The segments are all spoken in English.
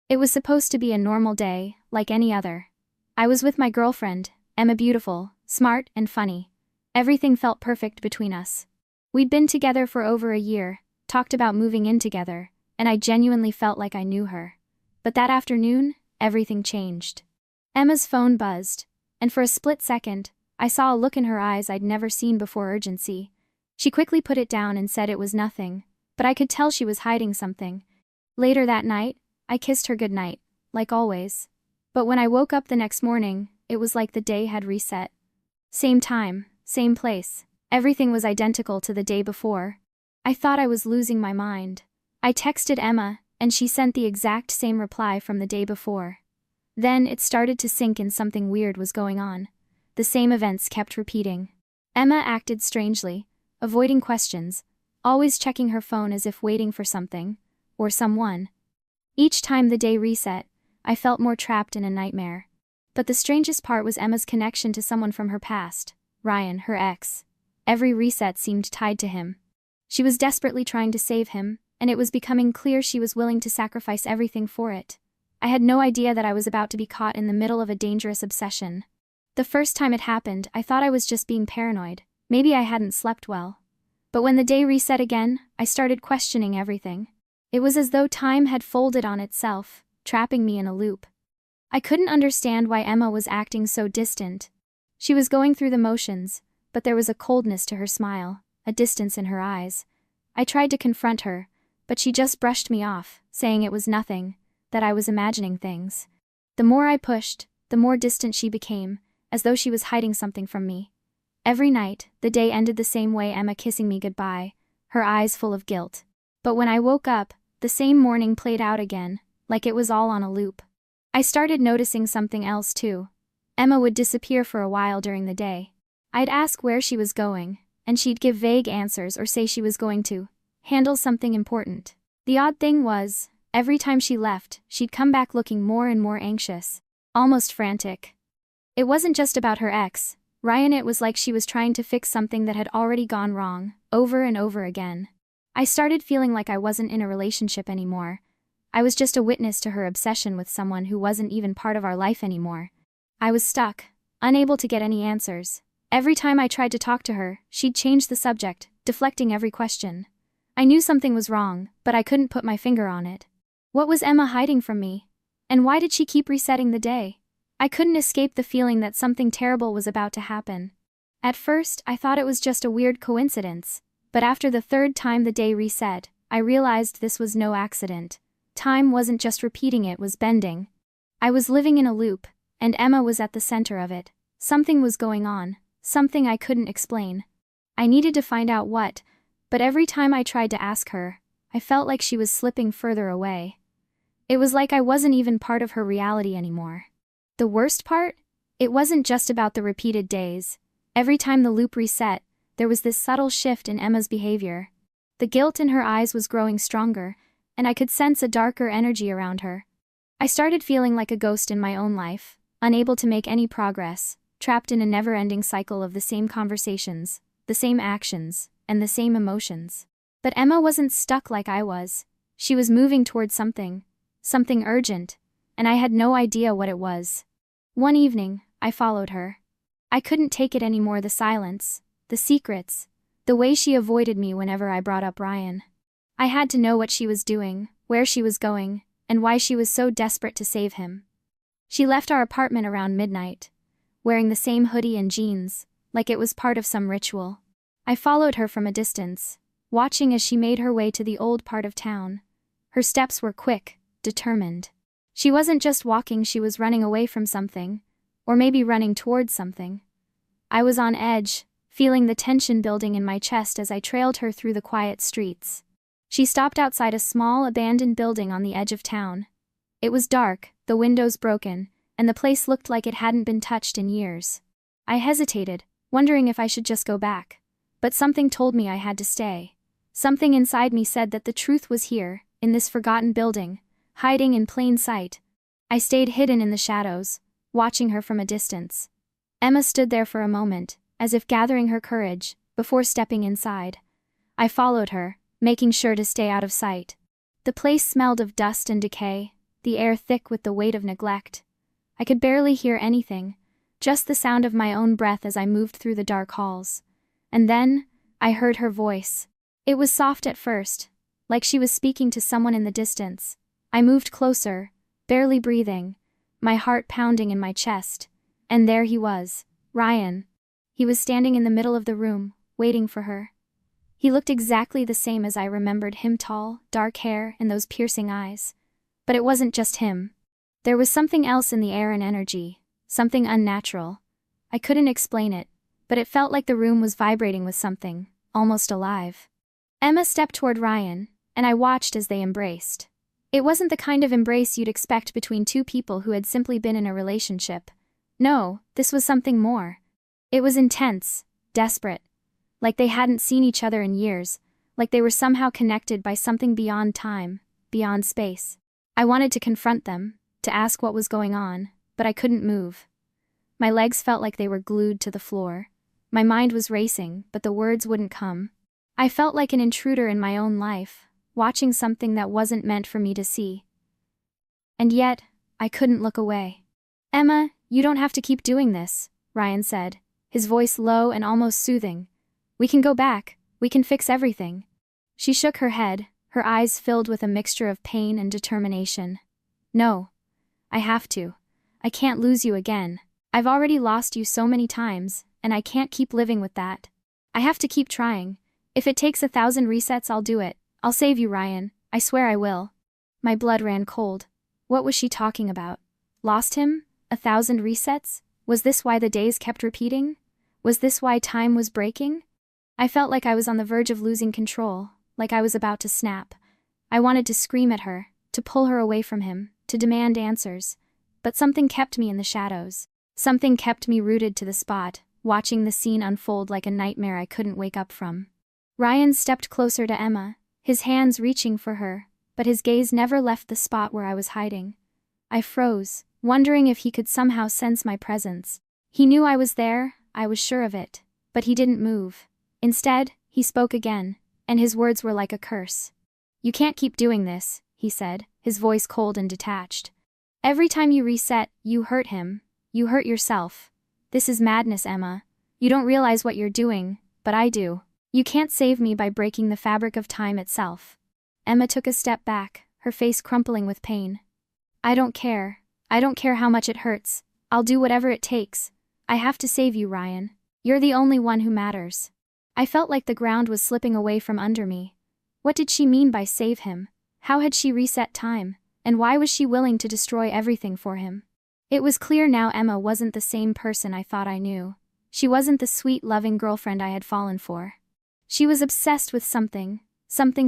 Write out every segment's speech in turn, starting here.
It was supposed to be a normal day, like any other. I was with my girlfriend, Emma, beautiful, smart, and funny. Everything felt perfect between us. We'd been together for over a year, talked about moving in together, and I genuinely felt like I knew her. But that afternoon, everything changed. Emma's phone buzzed, and for a split second, I saw a look in her eyes I'd never seen before: urgency. She quickly put it down and said it was nothing, but I could tell she was hiding something. Later that night, I kissed her goodnight, like always. But when I woke up the next morning, it was like the day had reset. Same time, same place. Everything was identical to the day before. I thought I was losing my mind. I texted Emma, and she sent the exact same reply from the day before. Then it started to sink in: something weird was going on. The same events kept repeating. Emma acted strangely, avoiding questions, always checking her phone as if waiting for something, or someone. Each time the day reset, I felt more trapped in a nightmare. But the strangest part was Emma's connection to someone from her past, Ryan, her ex. Every reset seemed tied to him. She was desperately trying to save him, and it was becoming clear she was willing to sacrifice everything for it. I had no idea that I was about to be caught in the middle of a dangerous obsession. The first time it happened, I thought I was just being paranoid. Maybe I hadn't slept well. But when the day reset again, I started questioning everything. It was as though time had folded on itself, trapping me in a loop. I couldn't understand why Emma was acting so distant. She was going through the motions, but there was a coldness to her smile, a distance in her eyes. I tried to confront her, but she just brushed me off, saying it was nothing, that I was imagining things. The more I pushed, the more distant she became, as though she was hiding something from me. Every night, the day ended the same way: Emma kissing me goodbye, her eyes full of guilt. But when I woke up, the same morning played out again, like it was all on a loop. I started noticing something else too. Emma would disappear for a while during the day. I'd ask where she was going, and she'd give vague answers or say she was going to handle something important. The odd thing was, every time she left, she'd come back looking more and more anxious, almost frantic. It wasn't just about her ex, Ryan. It was like she was trying to fix something that had already gone wrong, over and over again. I started feeling like I wasn't in a relationship anymore. I was just a witness to her obsession with someone who wasn't even part of our life anymore. I was stuck, unable to get any answers. Every time I tried to talk to her, she'd change the subject, deflecting every question. I knew something was wrong, but I couldn't put my finger on it. What was Emma hiding from me? And why did she keep resetting the day? I couldn't escape the feeling that something terrible was about to happen. At first, I thought it was just a weird coincidence, but after the third time the day reset, I realized this was no accident. Time wasn't just repeating, it was bending. I was living in a loop, and Emma was at the center of it. Something was going on, something I couldn't explain. I needed to find out what, but every time I tried to ask her, I felt like she was slipping further away. It was like I wasn't even part of her reality anymore. The worst part? It wasn't just about the repeated days. Every time the loop reset, there was this subtle shift in Emma's behavior. The guilt in her eyes was growing stronger, and I could sense a darker energy around her. I started feeling like a ghost in my own life, unable to make any progress, trapped in a never-ending cycle of the same conversations, the same actions, and the same emotions. But Emma wasn't stuck like I was. She was moving toward something urgent, and I had no idea what it was. One evening, I followed her. I couldn't take it anymore: the silence, the secrets, the way she avoided me whenever I brought up Ryan. I had to know what she was doing, where she was going, and why she was so desperate to save him. She left our apartment around midnight, wearing the same hoodie and jeans, like it was part of some ritual. I followed her from a distance, watching as she made her way to the old part of town. Her steps were quick, determined. She wasn't just walking, she was running away from something, or maybe running towards something. I was on edge, feeling the tension building in my chest as I trailed her through the quiet streets. She stopped outside a small, abandoned building on the edge of town. It was dark, the windows broken, and the place looked like it hadn't been touched in years. I hesitated, wondering if I should just go back. But something told me I had to stay. Something inside me said that the truth was here, in this forgotten building, hiding in plain sight. I stayed hidden in the shadows, watching her from a distance. Emma stood there for a moment, as if gathering her courage, before stepping inside. I followed her, making sure to stay out of sight. The place smelled of dust and decay, the air thick with the weight of neglect. I could barely hear anything, just the sound of my own breath as I moved through the dark halls. And then, I heard her voice. It was soft at first, like she was speaking to someone in the distance. I moved closer, barely breathing, my heart pounding in my chest. And there he was, Ryan. He was standing in the middle of the room, waiting for her. He looked exactly the same as I remembered him, tall, dark hair, and those piercing eyes. But it wasn't just him. There was something else in the air and energy, something unnatural. I couldn't explain it, but it felt like the room was vibrating with something, almost alive. Emma stepped toward Ryan, and I watched as they embraced. It wasn't the kind of embrace you'd expect between two people who had simply been in a relationship. No, this was something more. It was intense, desperate. Like they hadn't seen each other in years, like they were somehow connected by something beyond time, beyond space. I wanted to confront them, to ask what was going on, but I couldn't move. My legs felt like they were glued to the floor. My mind was racing, but the words wouldn't come. I felt like an intruder in my own life, watching something that wasn't meant for me to see. And yet, I couldn't look away. "Emma, you don't have to keep doing this," Ryan said, his voice low and almost soothing. "We can go back, we can fix everything." She shook her head, her eyes filled with a mixture of pain and determination. "No. I have to. I can't lose you again. I've already lost you so many times, and I can't keep living with that. I have to keep trying. If it takes 1,000 resets, I'll do it. I'll save you, Ryan. I swear I will." My blood ran cold. What was she talking about? Lost him? 1,000 resets? Was this why the days kept repeating? Was this why time was breaking? I felt like I was on the verge of losing control, like I was about to snap. I wanted to scream at her, to pull her away from him, to demand answers. But something kept me in the shadows. Something kept me rooted to the spot, watching the scene unfold like a nightmare I couldn't wake up from. Ryan stepped closer to Emma, his hands reaching for her, but his gaze never left the spot where I was hiding. I froze, wondering if he could somehow sense my presence. He knew I was there, I was sure of it, but he didn't move. Instead, he spoke again, and his words were like a curse. "You can't keep doing this," he said, his voice cold and detached. "Every time you reset, you hurt him. You hurt yourself. This is madness, Emma. You don't realize what you're doing, but I do. You can't save me by breaking the fabric of time itself." Emma took a step back, her face crumpling with pain. "I don't care. I don't care how much it hurts. I'll do whatever it takes. I have to save you, Ryan. You're the only one who matters." I felt like the ground was slipping away from under me. What did she mean by save him? How had she reset time? And why was she willing to destroy everything for him? It was clear now Emma wasn't the same person I thought I knew. She wasn't the sweet, loving girlfriend I had fallen for. She was obsessed with something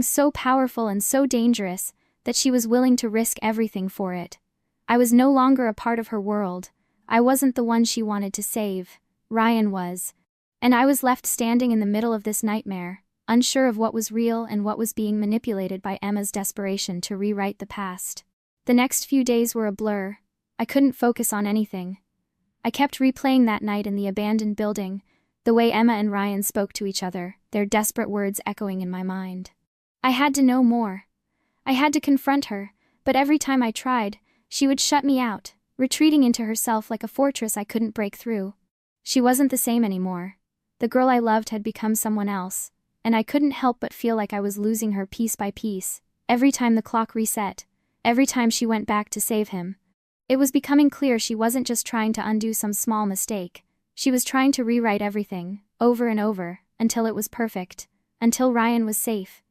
so powerful and so dangerous, that she was willing to risk everything for it. I was no longer a part of her world. I wasn't the one she wanted to save. Ryan was. And I was left standing in the middle of this nightmare, unsure of what was real and what was being manipulated by Emma's desperation to rewrite the past. The next few days were a blur. I couldn't focus on anything. I kept replaying that night in the abandoned building, the way Emma and Ryan spoke to each other, their desperate words echoing in my mind. I had to know more. I had to confront her, but every time I tried, she would shut me out, retreating into herself like a fortress I couldn't break through. She wasn't the same anymore. The girl I loved had become someone else, and I couldn't help but feel like I was losing her piece by piece, every time the clock reset, every time she went back to save him. It was becoming clear she wasn't just trying to undo some small mistake. She was trying to rewrite everything, over and over, until it was perfect, until Ryan was safe,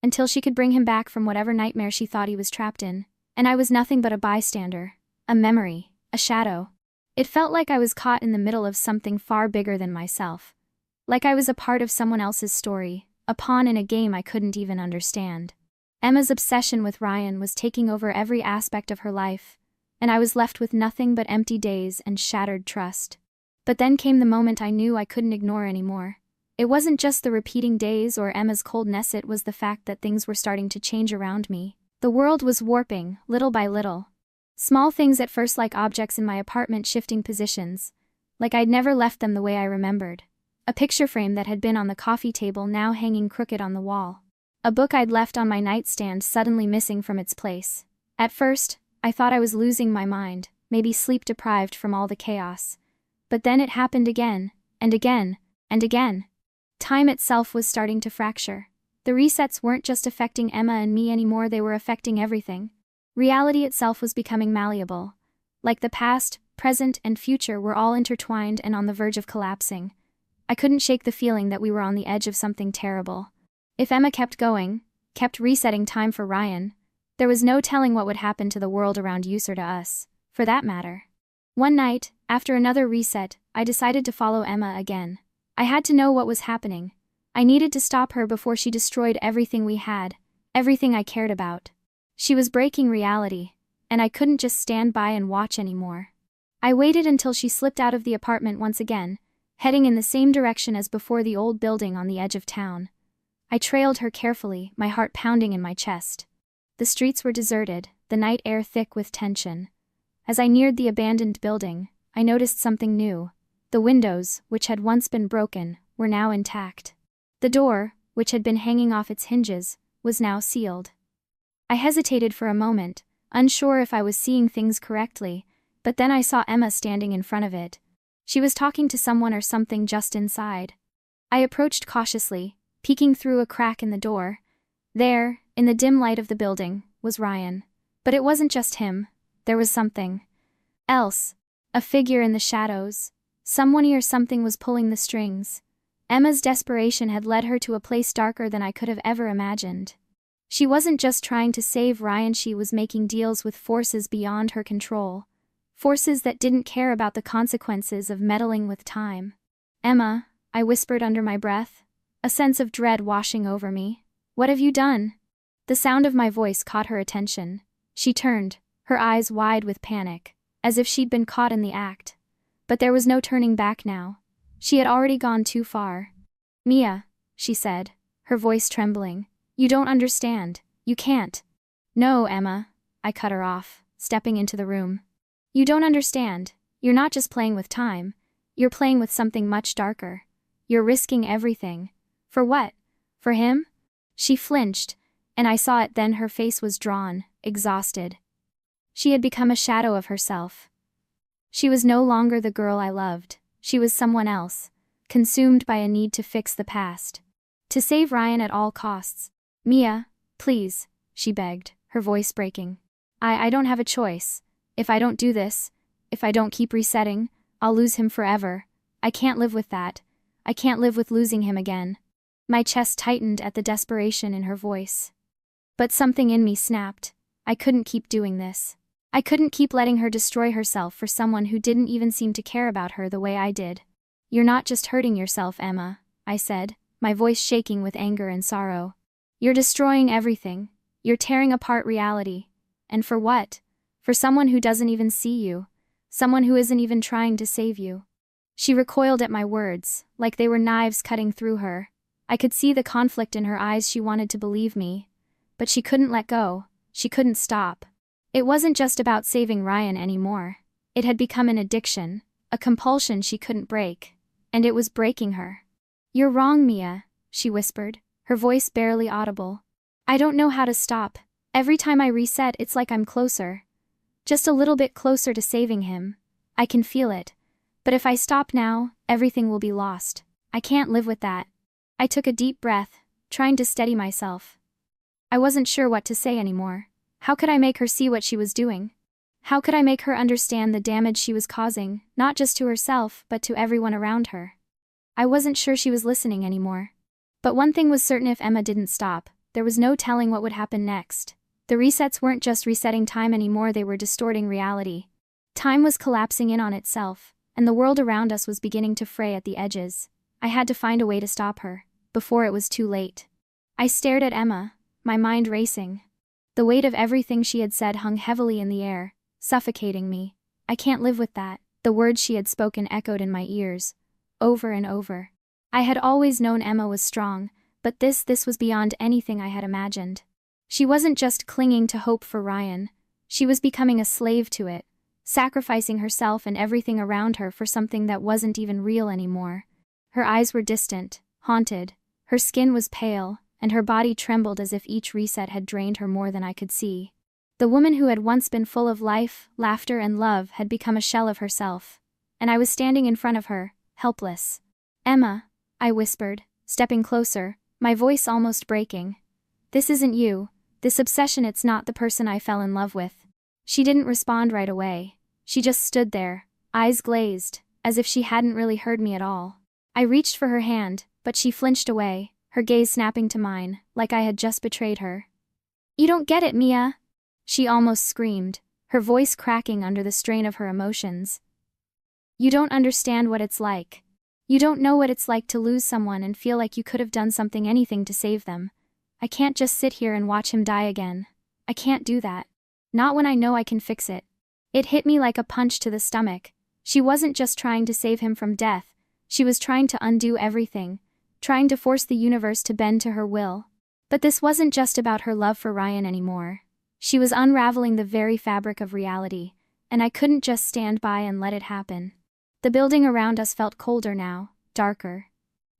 until she could bring him back from whatever nightmare she thought he was trapped in. And I was nothing but a bystander, a memory, a shadow. It felt like I was caught in the middle of something far bigger than myself. Like I was a part of someone else's story, a pawn in a game I couldn't even understand. Emma's obsession with Ryan was taking over every aspect of her life, and I was left with nothing but empty days and shattered trust. But then came the moment I knew I couldn't ignore anymore. It wasn't just the repeating days or Emma's coldness, it was the fact that things were starting to change around me. The world was warping, little by little. Small things at first, like objects in my apartment shifting positions, like I'd never left them the way I remembered. A picture frame that had been on the coffee table now hanging crooked on the wall. A book I'd left on my nightstand suddenly missing from its place. At first, I thought I was losing my mind, maybe sleep-deprived from all the chaos. But then it happened again, and again, and again. Time itself was starting to fracture. The resets weren't just affecting Emma and me anymore, they were affecting everything. Reality itself was becoming malleable. Like the past, present, and future were all intertwined and on the verge of collapsing. I couldn't shake the feeling that we were on the edge of something terrible. If Emma kept going, kept resetting time for Ryan, there was no telling what would happen to the world around us or to us, for that matter. One night, after another reset, I decided to follow Emma again. I had to know what was happening. I needed to stop her before she destroyed everything we had, everything I cared about. She was breaking reality, and I couldn't just stand by and watch anymore. I waited until she slipped out of the apartment once again, heading in the same direction as before, the old building on the edge of town. I trailed her carefully, my heart pounding in my chest. The streets were deserted, the night air thick with tension. As I neared the abandoned building, I noticed something new. The windows, which had once been broken, were now intact. The door, which had been hanging off its hinges, was now sealed. I hesitated for a moment, unsure if I was seeing things correctly, but then I saw Emma standing in front of it. She was talking to someone or something just inside. I approached cautiously, peeking through a crack in the door. There, in the dim light of the building, was Ryan. But it wasn't just him. There was something else. A figure in the shadows. Someone or something was pulling the strings. Emma's desperation had led her to a place darker than I could have ever imagined. She wasn't just trying to save Ryan, she was making deals with forces beyond her control. Forces that didn't care about the consequences of meddling with time. "Emma," I whispered under my breath, a sense of dread washing over me. "What have you done?" The sound of my voice caught her attention. She turned, her eyes wide with panic, as if she'd been caught in the act. But there was no turning back now. She had already gone too far. "Mia," she said, her voice trembling. "You don't understand. You can't." "No, Emma," I cut her off, stepping into the room. "You don't understand. You're not just playing with time. You're playing with something much darker. You're risking everything. For what? For him?" She flinched, and I saw it then. Her face was drawn, exhausted. She had become a shadow of herself. She was no longer the girl I loved. She was someone else, consumed by a need to fix the past. To save Ryan at all costs. "Mia, please," she begged, her voice breaking. I don't have a choice. If I don't do this, if I don't keep resetting, I'll lose him forever. I can't live with that. I can't live with losing him again." My chest tightened at the desperation in her voice. But something in me snapped. I couldn't keep doing this. I couldn't keep letting her destroy herself for someone who didn't even seem to care about her the way I did. "You're not just hurting yourself, Emma," I said, my voice shaking with anger and sorrow. "You're destroying everything. You're tearing apart reality. And for what? For someone who doesn't even see you. Someone who isn't even trying to save you." She recoiled at my words, like they were knives cutting through her. I could see the conflict in her eyes. She wanted to believe me, but she couldn't let go. She couldn't stop. It wasn't just about saving Ryan anymore. It had become an addiction, a compulsion she couldn't break. And it was breaking her. "You're wrong, Mia," she whispered, her voice barely audible. "I don't know how to stop. Every time I reset, it's like I'm closer. Just a little bit closer to saving him. I can feel it. But if I stop now, everything will be lost. I can't live with that." I took a deep breath, trying to steady myself. I wasn't sure what to say anymore. How could I make her see what she was doing? How could I make her understand the damage she was causing, not just to herself, but to everyone around her? I wasn't sure she was listening anymore. But one thing was certain: if Emma didn't stop, there was no telling what would happen next. The resets weren't just resetting time anymore, they were distorting reality. Time was collapsing in on itself, and the world around us was beginning to fray at the edges. I had to find a way to stop her, before it was too late. I stared at Emma, my mind racing. The weight of everything she had said hung heavily in the air, suffocating me. "I can't live with that." The words she had spoken echoed in my ears, over and over. I had always known Emma was strong, but this was beyond anything I had imagined. She wasn't just clinging to hope for Ryan. She was becoming a slave to it, sacrificing herself and everything around her for something that wasn't even real anymore. Her eyes were distant, haunted. Her skin was pale, and her body trembled as if each reset had drained her more than I could see. The woman who had once been full of life, laughter, and love had become a shell of herself. And I was standing in front of her, helpless. "Emma," I whispered, stepping closer, my voice almost breaking. "This isn't you. This obsession, it's not the person I fell in love with." She didn't respond right away. She just stood there, eyes glazed, as if she hadn't really heard me at all. I reached for her hand, but she flinched away, her gaze snapping to mine, like I had just betrayed her. "You don't get it, Mia!" She almost screamed, her voice cracking under the strain of her emotions. "You don't understand what it's like. You don't know what it's like to lose someone and feel like you could have done something, anything to save them. I can't just sit here and watch him die again. I can't do that. Not when I know I can fix it." It hit me like a punch to the stomach. She wasn't just trying to save him from death, she was trying to undo everything, trying to force the universe to bend to her will. But this wasn't just about her love for Ryan anymore. She was unraveling the very fabric of reality, and I couldn't just stand by and let it happen. The building around us felt colder now, darker.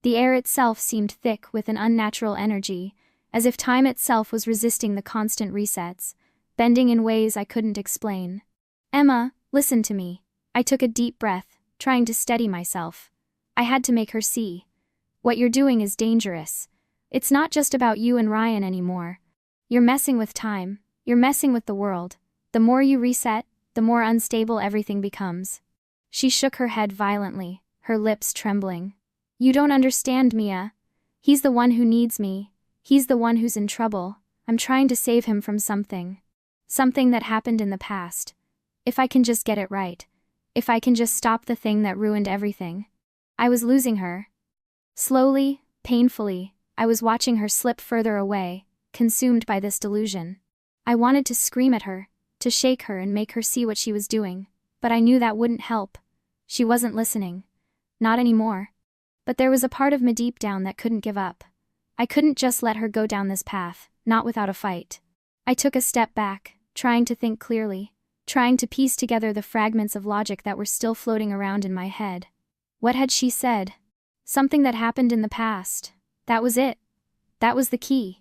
The air itself seemed thick with an unnatural energy, as if time itself was resisting the constant resets, bending in ways I couldn't explain. "Emma, listen to me." I took a deep breath, trying to steady myself. I had to make her see. "What you're doing is dangerous. It's not just about you and Ryan anymore. You're messing with time. You're messing with the world. The more you reset, the more unstable everything becomes." She shook her head violently, her lips trembling. "You don't understand, Mia. He's the one who needs me. He's the one who's in trouble. I'm trying to save him from something. Something that happened in the past. If I can just get it right. If I can just stop the thing that ruined everything." I was losing her. Slowly, painfully, I was watching her slip further away, consumed by this delusion. I wanted to scream at her, to shake her and make her see what she was doing, but I knew that wouldn't help. She wasn't listening. Not anymore. But there was a part of me deep down that couldn't give up. I couldn't just let her go down this path, not without a fight. I took a step back, trying to think clearly, trying to piece together the fragments of logic that were still floating around in my head. What had she said? Something that happened in the past. That was it. That was the key.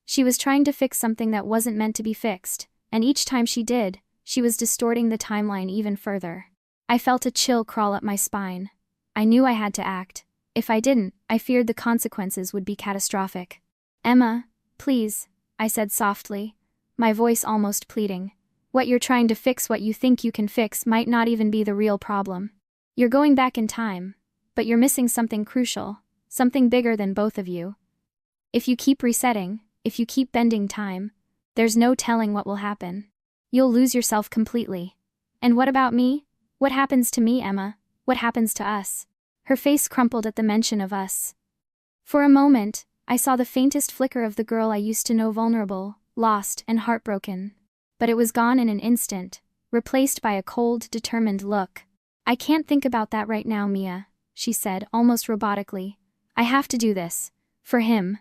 She was trying to fix something that wasn't meant to be fixed, and each time she did, she was distorting the timeline even further. I felt a chill crawl up my spine. I knew I had to act. If I didn't, I feared the consequences would be catastrophic. "Emma, please," I said softly, my voice almost pleading. "What you're trying to fix, what you think you can fix, might not even be the real problem. You're going back in time, but you're missing something crucial, something bigger than both of you. If you keep resetting, if you keep bending time, there's no telling what will happen. You'll lose yourself completely. And what about me? What happens to me, Emma? What happens to us?" Her face crumpled at the mention of us. For a moment, I saw the faintest flicker of the girl I used to know, vulnerable, lost, and heartbroken. But it was gone in an instant, replaced by a cold, determined look. "I can't think about that right now, Mia," she said, almost robotically. "I have to do this. For him."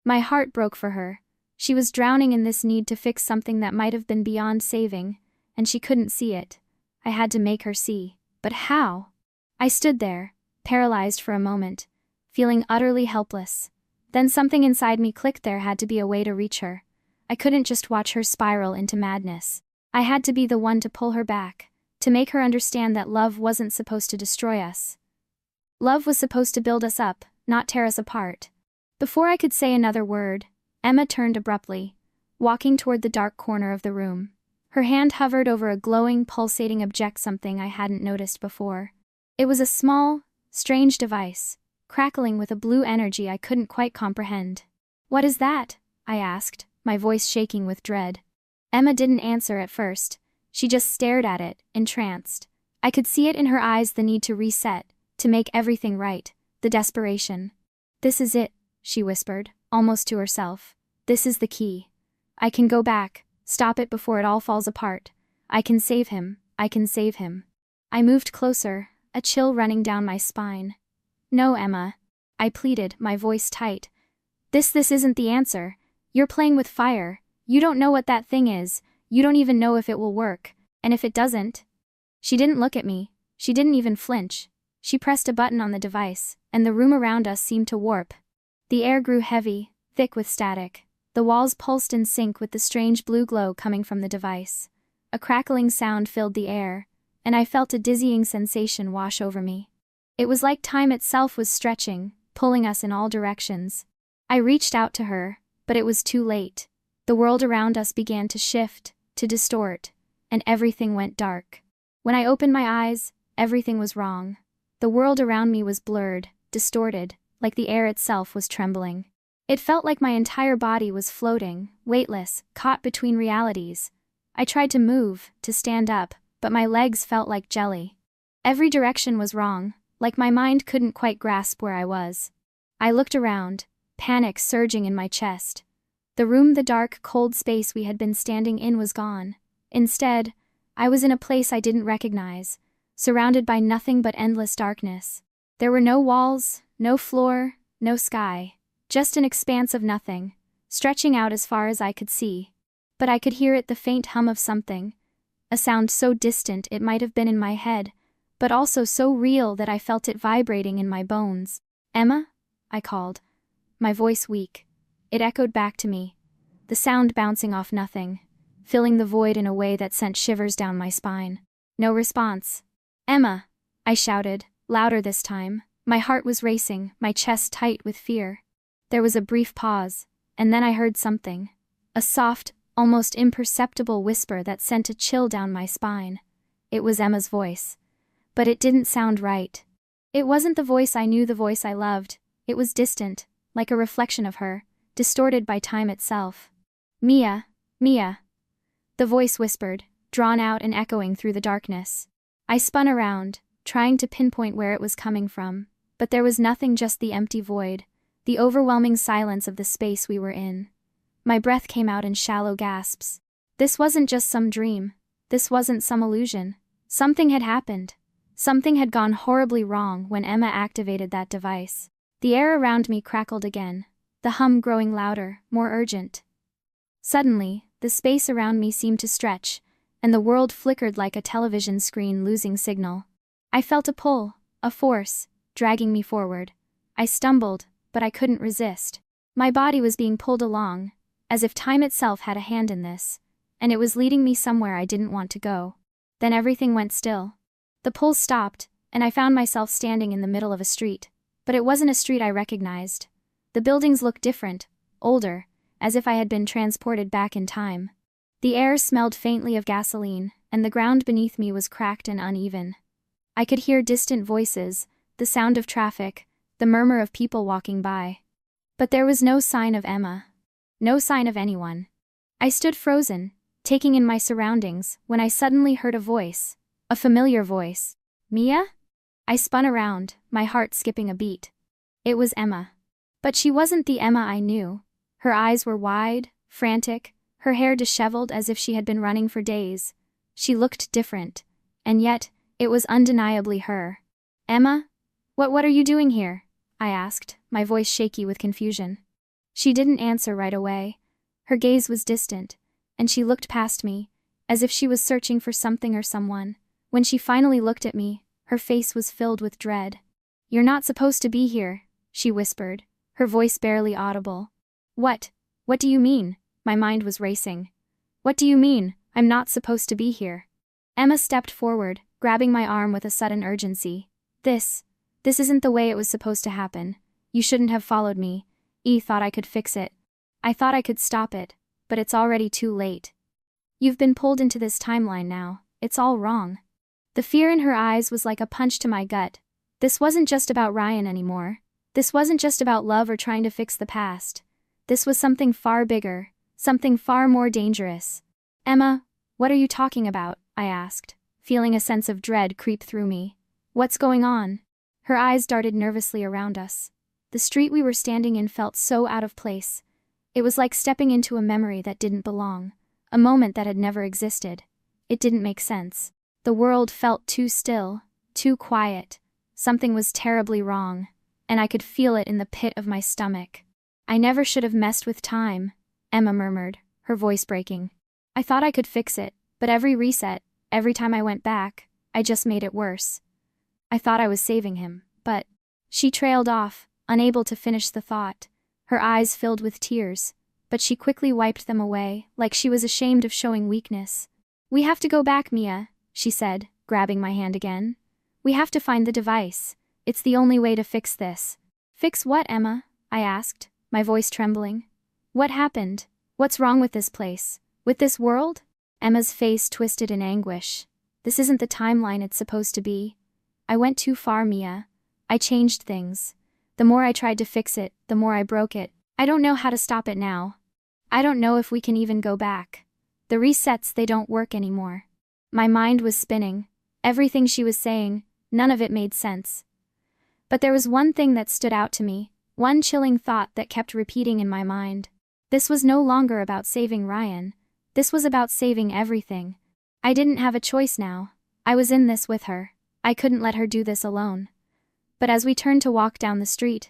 My heart broke for her. She was drowning in this need to fix something that might have been beyond saving, and she couldn't see it. I had to make her see. But how? I stood there, paralyzed for a moment, feeling utterly helpless. Then something inside me clicked. There had to be a way to reach her. I couldn't just watch her spiral into madness. I had to be the one to pull her back, to make her understand that love wasn't supposed to destroy us. Love was supposed to build us up, not tear us apart. Before I could say another word, Emma turned abruptly, walking toward the dark corner of the room. Her hand hovered over a glowing, pulsating object, something I hadn't noticed before. It was a small, strange device, crackling with a blue energy I couldn't quite comprehend. "What is that?" I asked, my voice shaking with dread. Emma didn't answer at first. She just stared at it, entranced. I could see it in her eyes, the need to reset, to make everything right, the desperation. "This is it," she whispered, almost to herself. "This is the key. I can go back, stop it before it all falls apart. I can save him, I can save him." I moved closer, a chill running down my spine. "No, Emma," I pleaded, my voice tight. This isn't the answer. You're playing with fire. You don't know what that thing is. You don't even know if it will work. And if it doesn't..." She didn't look at me. She didn't even flinch. She pressed a button on the device, and the room around us seemed to warp. The air grew heavy, thick with static. The walls pulsed in sync with the strange blue glow coming from the device. A crackling sound filled the air, and I felt a dizzying sensation wash over me. It was like time itself was stretching, pulling us in all directions. I reached out to her, but it was too late. The world around us began to shift, to distort, and everything went dark. When I opened my eyes, everything was wrong. The world around me was blurred, distorted, like the air itself was trembling. It felt like my entire body was floating, weightless, caught between realities. I tried to move, to stand up, but my legs felt like jelly. Every direction was wrong, like my mind couldn't quite grasp where I was. I looked around, panic surging in my chest. The dark, cold space we had been standing in was gone. Instead, I was in a place I didn't recognize, surrounded by nothing but endless darkness. There were no walls, no floor, no sky. Just an expanse of nothing, stretching out as far as I could see. But I could hear the faint hum of something, a sound so distant it might have been in my head, but also so real that I felt it vibrating in my bones. "Emma?" I called, my voice weak. It echoed back to me, the sound bouncing off nothing, filling the void in a way that sent shivers down my spine. No response. "Emma!" I shouted, louder this time. My heart was racing, my chest tight with fear. There was a brief pause, and then I heard something. A soft, almost imperceptible whisper that sent a chill down my spine. It was Emma's voice. But it didn't sound right. It wasn't the voice I knew, the voice I loved. It was distant, like a reflection of her, distorted by time itself. "Mia, Mia," the voice whispered, drawn out and echoing through the darkness. I spun around, trying to pinpoint where it was coming from, but there was nothing, just the empty void, the overwhelming silence of the space we were in. My breath came out in shallow gasps. This wasn't just some dream. This wasn't some illusion. Something had happened. Something had gone horribly wrong when Emma activated that device. The air around me crackled again, the hum growing louder, more urgent. Suddenly, the space around me seemed to stretch, and the world flickered like a television screen losing signal. I felt a pull, a force, dragging me forward. I stumbled, but I couldn't resist. My body was being pulled along, as if time itself had a hand in this, and it was leading me somewhere I didn't want to go. Then everything went still. The pull stopped, and I found myself standing in the middle of a street. But it wasn't a street I recognized. The buildings looked different, older, as if I had been transported back in time. The air smelled faintly of gasoline, and the ground beneath me was cracked and uneven. I could hear distant voices, the sound of traffic, the murmur of people walking by. But there was no sign of Emma. No sign of anyone. I stood frozen, taking in my surroundings, when I suddenly heard a voice. A familiar voice. "Mia?" I spun around, my heart skipping a beat. It was Emma. But she wasn't the Emma I knew. Her eyes were wide, frantic, her hair disheveled as if she had been running for days. She looked different, and yet, it was undeniably her. "Emma? What are you doing here?" I asked, my voice shaky with confusion. She didn't answer right away. Her gaze was distant, and she looked past me, as if she was searching for something or someone. When she finally looked at me, her face was filled with dread. "You're not supposed to be here," she whispered, her voice barely audible. What do you mean?" My mind was racing. "What do you mean, I'm not supposed to be here?" Emma stepped forward, grabbing my arm with a sudden urgency. This isn't the way it was supposed to happen. You shouldn't have followed me. Thought I could fix it. I thought I could stop it, but it's already too late. You've been pulled into this timeline now. It's all wrong." The fear in her eyes was like a punch to my gut. This wasn't just about Ryan anymore. This wasn't just about love or trying to fix the past. This was something far bigger, something far more dangerous. "Emma, what are you talking about?" I asked, feeling a sense of dread creep through me. "What's going on?" Her eyes darted nervously around us. The street we were standing in felt so out of place. It was like stepping into a memory that didn't belong, a moment that had never existed. It didn't make sense. The world felt too still, too quiet. Something was terribly wrong, and I could feel it in the pit of my stomach. "I never should have messed with time," Emma murmured, her voice breaking. "I thought I could fix it, but every reset, every time I went back, I just made it worse. I thought I was saving him, but..." She trailed off, unable to finish the thought. Her eyes filled with tears, but she quickly wiped them away, like she was ashamed of showing weakness. "We have to go back, Mia," she said, grabbing my hand again. "We have to find the device. It's the only way to fix this." "Fix what, Emma?" I asked, my voice trembling. "What happened? What's wrong with this place? With this world?" Emma's face twisted in anguish. "This isn't the timeline it's supposed to be. I went too far, Mia. I changed things. The more I tried to fix it, the more I broke it. I don't know how to stop it now. I don't know if we can even go back. The resets, they don't work anymore." My mind was spinning. Everything she was saying, none of it made sense. But there was one thing that stood out to me, one chilling thought that kept repeating in my mind. This was no longer about saving Ryan. This was about saving everything. I didn't have a choice now. I was in this with her. I couldn't let her do this alone. But as we turned to walk down the street,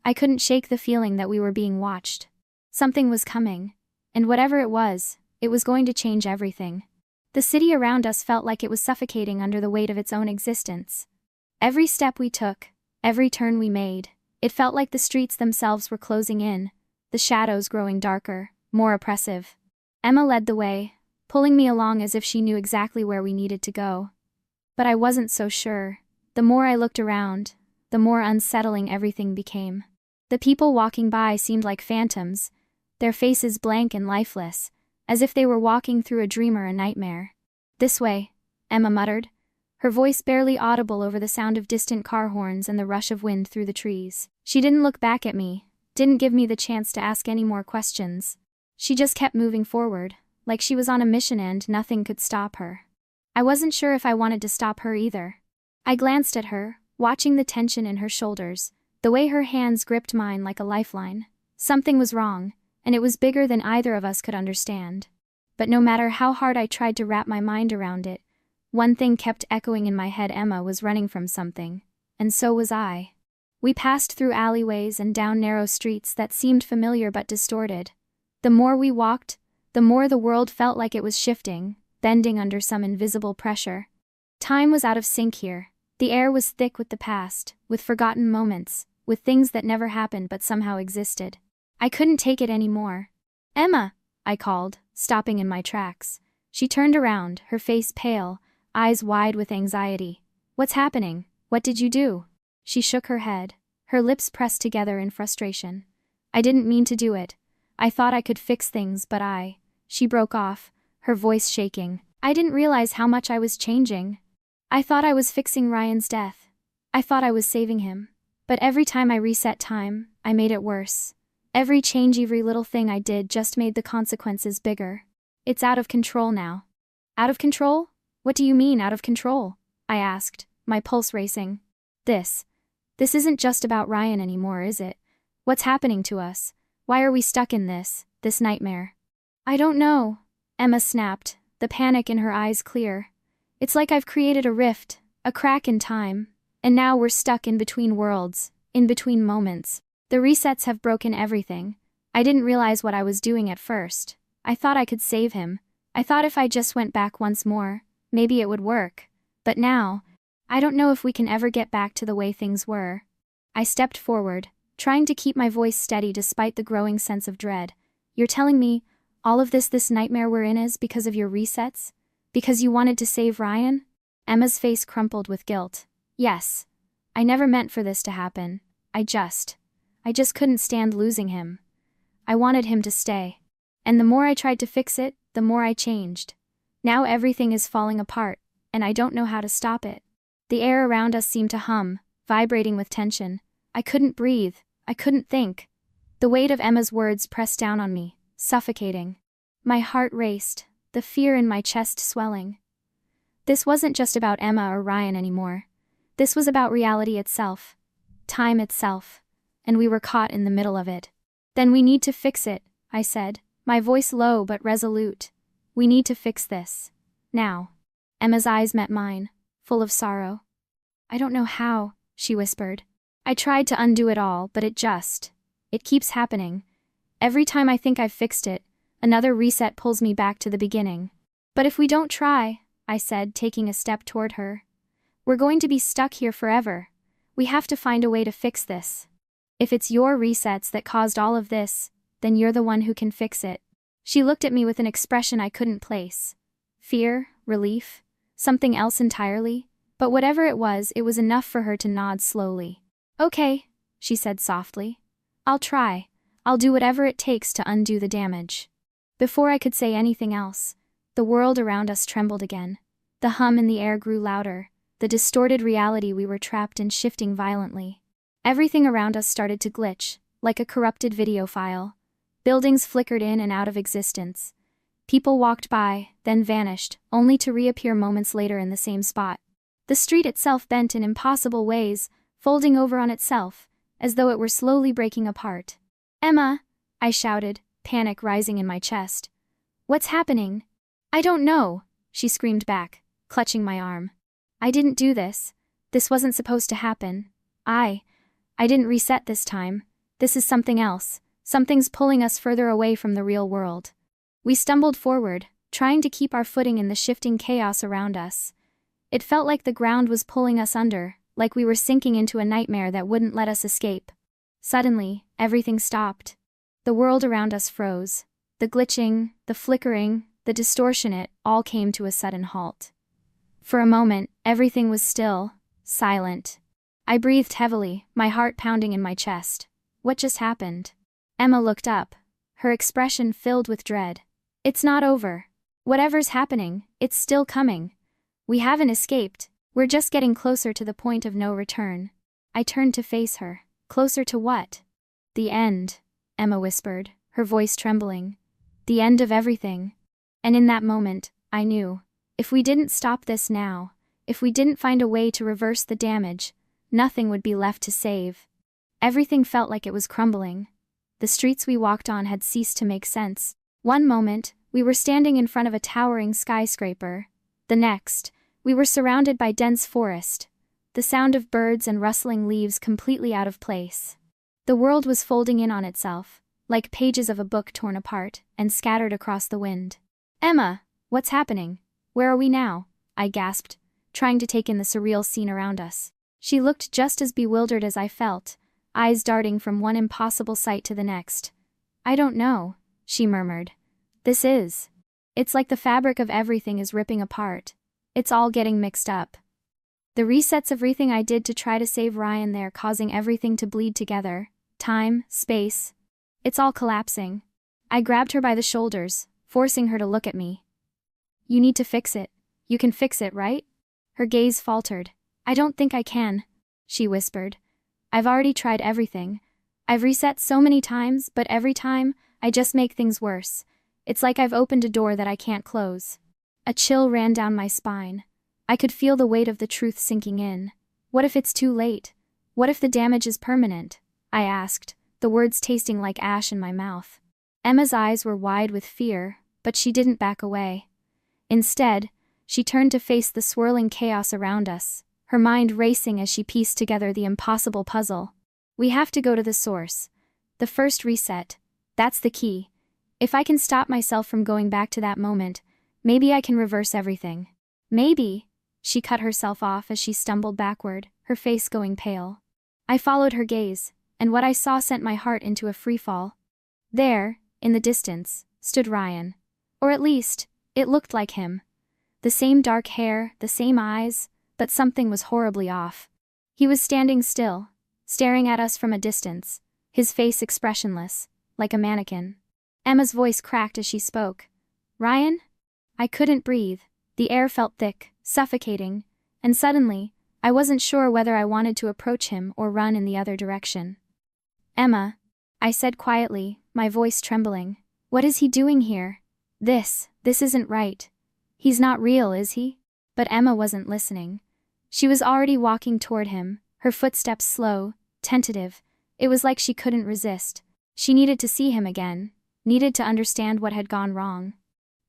I couldn't shake the feeling that we were being watched. Something was coming, and whatever it was going to change everything. The city around us felt like it was suffocating under the weight of its own existence. Every step we took, every turn we made, it felt like the streets themselves were closing in, the shadows growing darker, more oppressive. Emma led the way, pulling me along as if she knew exactly where we needed to go. But I wasn't so sure. The more I looked around, the more unsettling everything became. The people walking by seemed like phantoms, their faces blank and lifeless, as if they were walking through a dream or a nightmare. "This way," Emma muttered, her voice barely audible over the sound of distant car horns and the rush of wind through the trees. She didn't look back at me, didn't give me the chance to ask any more questions. She just kept moving forward, like she was on a mission and nothing could stop her. I wasn't sure if I wanted to stop her either. I glanced at her, watching the tension in her shoulders, the way her hands gripped mine like a lifeline. Something was wrong, and it was bigger than either of us could understand. But no matter how hard I tried to wrap my mind around it, one thing kept echoing in my head: Emma was running from something, and so was I. We passed through alleyways and down narrow streets that seemed familiar but distorted. The more we walked, the more the world felt like it was shifting, bending under some invisible pressure. Time was out of sync here. The air was thick with the past, with forgotten moments, with things that never happened but somehow existed. I couldn't take it anymore. "Emma!" I called, stopping in my tracks. She turned around, her face pale, eyes wide with anxiety. "What's happening? What did you do?" She shook her head, her lips pressed together in frustration. "I didn't mean to do it. I thought I could fix things, but She broke off, her voice shaking. "I didn't realize how much I was changing. I thought I was fixing Ryan's death. I thought I was saving him. But every time I reset time, I made it worse. Every change, every little thing I did just made the consequences bigger. It's out of control now." "Out of control? What do you mean, out of control?" I asked, my pulse racing. This isn't just about Ryan anymore, is it? What's happening to us? Why are we stuck in this nightmare?" "I don't know," Emma snapped, the panic in her eyes clear. "It's like I've created a rift, a crack in time, and now we're stuck in between worlds, in between moments. The resets have broken everything. I didn't realize what I was doing at first. I thought I could save him. I thought if I just went back once more, maybe it would work. But now, I don't know if we can ever get back to the way things were." I stepped forward, trying to keep my voice steady despite the growing sense of dread. "You're telling me all of this nightmare we're in is because of your resets? Because you wanted to save Ryan?" Emma's face crumpled with guilt. "Yes. I never meant for this to happen. I just couldn't stand losing him. I wanted him to stay. And the more I tried to fix it, the more I changed. Now everything is falling apart, and I don't know how to stop it." The air around us seemed to hum, vibrating with tension. I couldn't breathe. I couldn't think. The weight of Emma's words pressed down on me, suffocating. My heart raced, the fear in my chest swelling. This wasn't just about Emma or Ryan anymore. This was about reality itself. Time itself. And we were caught in the middle of it. "Then we need to fix it," I said, my voice low but resolute. "We need to fix this. Now." Emma's eyes met mine, full of sorrow. "I don't know how," she whispered. "I tried to undo it all, but it keeps happening. Every time I think I've fixed it, another reset pulls me back to the beginning." "But if we don't try," I said, taking a step toward her, "we're going to be stuck here forever. We have to find a way to fix this. If it's your resets that caused all of this, then you're the one who can fix it. She looked at me with an expression I couldn't place. Fear, relief, something else entirely, but whatever it was enough for her to nod slowly. Okay, she said softly. I'll try. I'll do whatever it takes to undo the damage. Before I could say anything else, the world around us trembled again. The hum in the air grew louder, the distorted reality we were trapped in shifting violently. Everything around us started to glitch, like a corrupted video file. Buildings flickered in and out of existence. People walked by, then vanished, only to reappear moments later in the same spot. The street itself bent in impossible ways, folding over on itself, as though it were slowly breaking apart. Emma, I shouted, panic rising in my chest. What's happening? I don't know, she screamed back, clutching my arm. I didn't do this. This wasn't supposed to happen. I didn't reset this time. This is something else. Something's pulling us further away from the real world. We stumbled forward, trying to keep our footing in the shifting chaos around us. It felt like the ground was pulling us under, like we were sinking into a nightmare that wouldn't let us escape. Suddenly, everything stopped. The world around us froze. The glitching, the flickering, the distortion, it all came to a sudden halt. For a moment, everything was still, silent. I breathed heavily, my heart pounding in my chest. What just happened? Emma looked up, her expression filled with dread. It's not over. Whatever's happening, it's still coming. We haven't escaped. We're just getting closer to the point of no return. I turned to face her. Closer to what? The end, Emma whispered, her voice trembling. The end of everything. And in that moment, I knew. If we didn't stop this now, if we didn't find a way to reverse the damage, nothing would be left to save. Everything felt like it was crumbling. The streets we walked on had ceased to make sense. One moment, we were standing in front of a towering skyscraper. The next, we were surrounded by dense forest, the sound of birds and rustling leaves completely out of place. The world was folding in on itself, like pages of a book torn apart and scattered across the wind. Emma, what's happening? Where are we now? I gasped, trying to take in the surreal scene around us. She looked just as bewildered as I felt, eyes darting from one impossible sight to the next. I don't know, she murmured. It's like the fabric of everything is ripping apart. It's all getting mixed up. The resets of everything I did to try to save Ryan, they're causing everything to bleed together. Time, space. It's all collapsing. I grabbed her by the shoulders, forcing her to look at me. You need to fix it. You can fix it, right? Her gaze faltered. I don't think I can, she whispered. I've already tried everything. I've reset so many times, but every time, I just make things worse. It's like I've opened a door that I can't close. A chill ran down my spine. I could feel the weight of the truth sinking in. What if it's too late? What if the damage is permanent? I asked, the words tasting like ash in my mouth. Emma's eyes were wide with fear, but she didn't back away. Instead, she turned to face the swirling chaos around us, her mind racing as she pieced together the impossible puzzle. We have to go to the source. The first reset. That's the key. If I can stop myself from going back to that moment, maybe I can reverse everything. Maybe. She cut herself off as she stumbled backward, her face going pale. I followed her gaze, and what I saw sent my heart into a freefall. There, in the distance, stood Ryan. Or at least, it looked like him. The same dark hair, the same eyes, but something was horribly off. He was standing still, staring at us from a distance, his face expressionless, like a mannequin. Emma's voice cracked as she spoke. Ryan? I couldn't breathe. The air felt thick, suffocating, and suddenly, I wasn't sure whether I wanted to approach him or run in the other direction. Emma, I said quietly, my voice trembling. What is he doing here? This isn't right. He's not real, is he? But Emma wasn't listening. She was already walking toward him, her footsteps slow, tentative. It was like she couldn't resist. She needed to see him again, needed to understand what had gone wrong.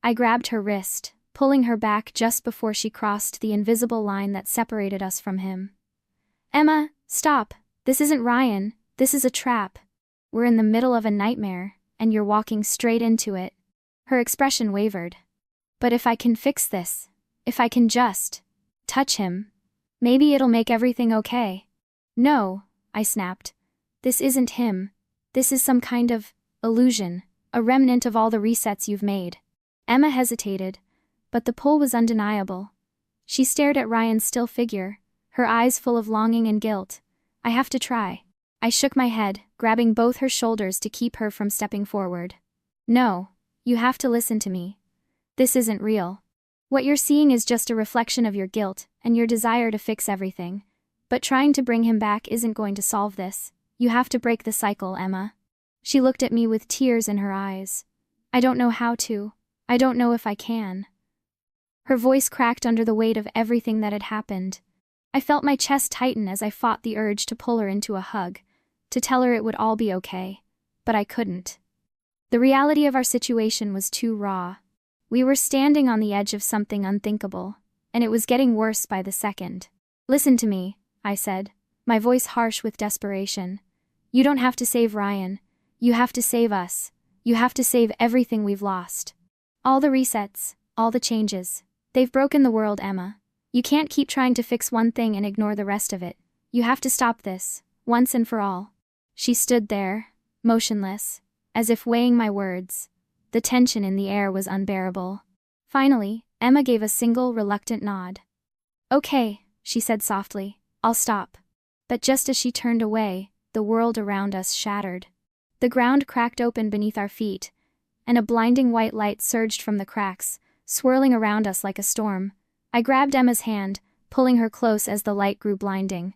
I grabbed her wrist, pulling her back just before she crossed the invisible line that separated us from him. Emma, stop. This isn't Ryan. This is a trap. We're in the middle of a nightmare, and you're walking straight into it. Her expression wavered. But if I can fix this, if I can just touch him, maybe it'll make everything okay. No, I snapped. This isn't him. This is some kind of illusion, a remnant of all the resets you've made. Emma hesitated, but the pull was undeniable. She stared at Ryan's still figure, her eyes full of longing and guilt. I have to try. I shook my head, grabbing both her shoulders to keep her from stepping forward. No, you have to listen to me. This isn't real. What you're seeing is just a reflection of your guilt and your desire to fix everything. But trying to bring him back isn't going to solve this. You have to break the cycle, Emma. She looked at me with tears in her eyes. I don't know how to. I don't know if I can. Her voice cracked under the weight of everything that had happened. I felt my chest tighten as I fought the urge to pull her into a hug, to tell her it would all be okay. But I couldn't. The reality of our situation was too raw. We were standing on the edge of something unthinkable, and it was getting worse by the second. Listen to me, I said, my voice harsh with desperation. You don't have to save Ryan. You have to save us. You have to save everything we've lost. All the resets, all the changes. They've broken the world, Emma. You can't keep trying to fix one thing and ignore the rest of it. You have to stop this, once and for all. She stood there, motionless, as if weighing my words. The tension in the air was unbearable. Finally, Emma gave a single reluctant nod. Okay, she said softly, I'll stop. But just as she turned away, the world around us shattered. The ground cracked open beneath our feet, and a blinding white light surged from the cracks, swirling around us like a storm. I grabbed Emma's hand, pulling her close as the light grew blinding.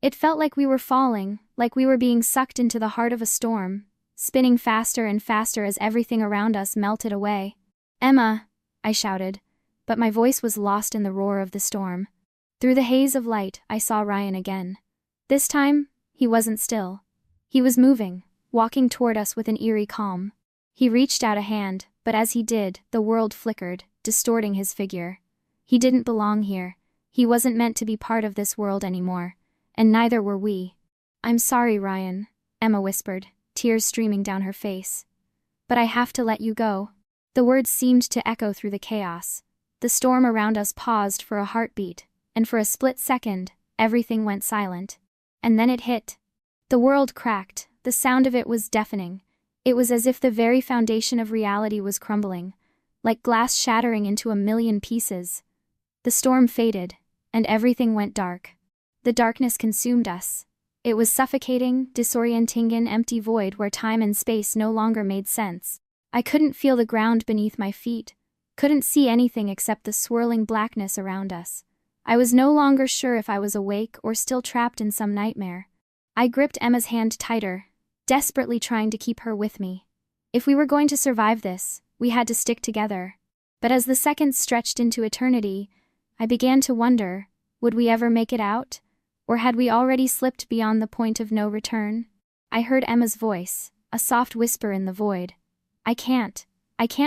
It felt like we were falling, like we were being sucked into the heart of a storm, spinning faster and faster as everything around us melted away. Emma, I shouted, but my voice was lost in the roar of the storm. Through the haze of light, I saw Ryan again. This time, he wasn't still. He was moving, walking toward us with an eerie calm. He reached out a hand, but as he did, the world flickered, distorting his figure. He didn't belong here. He wasn't meant to be part of this world anymore, and neither were we. I'm sorry, Ryan, Emma whispered, tears streaming down her face. But I have to let you go. The words seemed to echo through the chaos. The storm around us paused for a heartbeat, and for a split second, everything went silent. And then it hit. The world cracked. The sound of it was deafening. It was as if the very foundation of reality was crumbling, like glass shattering into a million pieces. The storm faded, and everything went dark. The darkness consumed us. It was suffocating, disorienting, an empty void where time and space no longer made sense. I couldn't feel the ground beneath my feet, couldn't see anything except the swirling blackness around us. I was no longer sure if I was awake or still trapped in some nightmare. I gripped Emma's hand tighter, desperately trying to keep her with me. If we were going to survive this, we had to stick together. But as the seconds stretched into eternity, I began to wonder, would we ever make it out? Or had we already slipped beyond the point of no return? I heard Emma's voice, a soft whisper in the void. I can't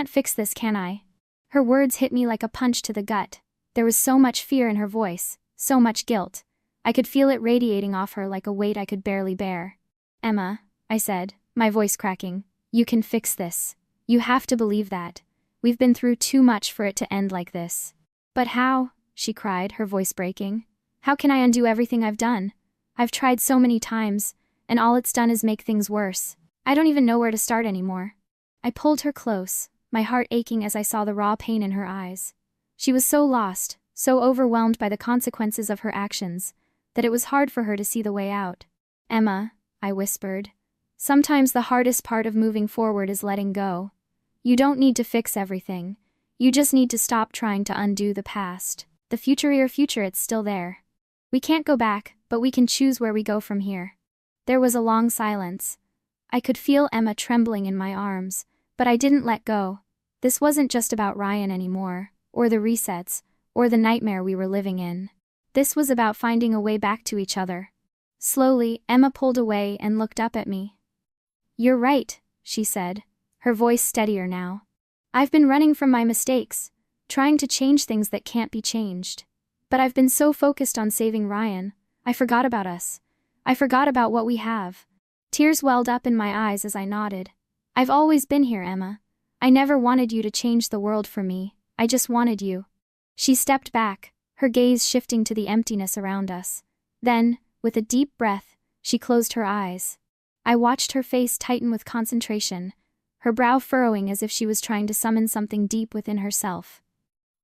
fix this, can I? Her words hit me like a punch to the gut. There was so much fear in her voice, so much guilt. I could feel it radiating off her like a weight I could barely bear. Emma, I said, my voice cracking, you can fix this. You have to believe that. We've been through too much for it to end like this. But how? She cried, her voice breaking. How can I undo everything I've done? I've tried so many times, and all it's done is make things worse. I don't even know where to start anymore. I pulled her close, my heart aching as I saw the raw pain in her eyes. She was so lost, so overwhelmed by the consequences of her actions, that it was hard for her to see the way out. Emma, I whispered, sometimes the hardest part of moving forward is letting go. You don't need to fix everything. You just need to stop trying to undo the past. The future, it's still there. We can't go back, but we can choose where we go from here. There was a long silence. I could feel Emma trembling in my arms, but I didn't let go. This wasn't just about Ryan anymore, or the resets, or the nightmare we were living in. This was about finding a way back to each other. Slowly, Emma pulled away and looked up at me. You're right, she said, her voice steadier now. I've been running from my mistakes, trying to change things that can't be changed. But I've been so focused on saving Ryan, I forgot about us. I forgot about what we have. Tears welled up in my eyes as I nodded. I've always been here, Emma. I never wanted you to change the world for me, I just wanted you. She stepped back, her gaze shifting to the emptiness around us. Then, with a deep breath, she closed her eyes. I watched her face tighten with concentration, her brow furrowing as if she was trying to summon something deep within herself.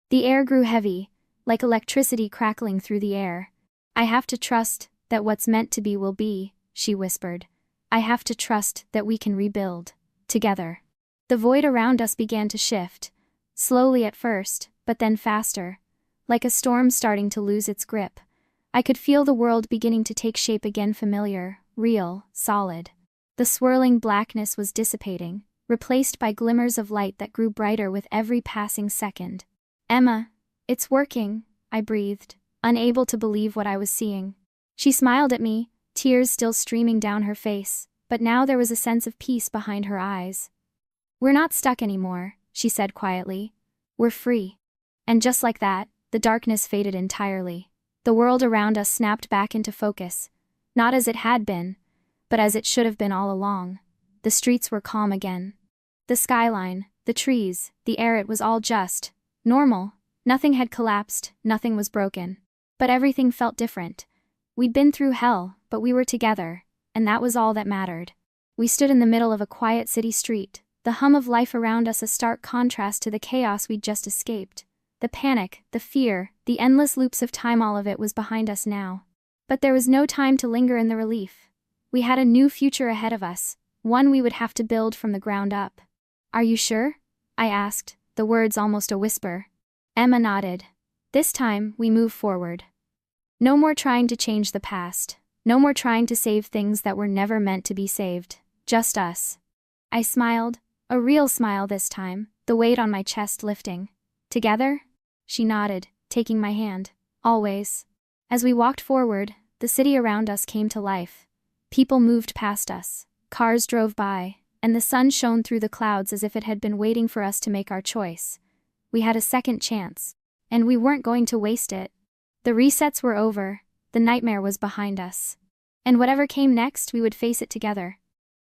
The air grew heavy, like electricity crackling through the air. "I have to trust that what's meant to be will be," she whispered. "I have to trust that we can rebuild. Together." The void around us began to shift. Slowly at first, but then faster. Like a storm starting to lose its grip. I could feel the world beginning to take shape again, familiar, real, solid. The swirling blackness was dissipating, replaced by glimmers of light that grew brighter with every passing second. "Emma, it's working," I breathed, unable to believe what I was seeing. She smiled at me, tears still streaming down her face, but now there was a sense of peace behind her eyes. "We're not stuck anymore," she said quietly. "We're free." And just like that, the darkness faded entirely. The world around us snapped back into focus, not as it had been, but as it should have been all along. The streets were calm again. The skyline, the trees, the air, it was all just normal. Nothing had collapsed, nothing was broken. But everything felt different. We'd been through hell, but we were together, and that was all that mattered. We stood in the middle of a quiet city street, the hum of life around us a stark contrast to the chaos we'd just escaped. The panic, the fear, the endless loops of time, all of it was behind us now. But there was no time to linger in the relief. We had a new future ahead of us, one we would have to build from the ground up. "Are you sure?" I asked, the words almost a whisper. Emma nodded. "This time, we move forward. No more trying to change the past. No more trying to save things that were never meant to be saved. Just us." I smiled, a real smile this time, the weight on my chest lifting. "Together?" She nodded, taking my hand. "Always." As we walked forward, the city around us came to life. People moved past us, cars drove by, and the sun shone through the clouds as if it had been waiting for us to make our choice. We had a second chance, and we weren't going to waste it. The resets were over, the nightmare was behind us. And whatever came next, we would face it together.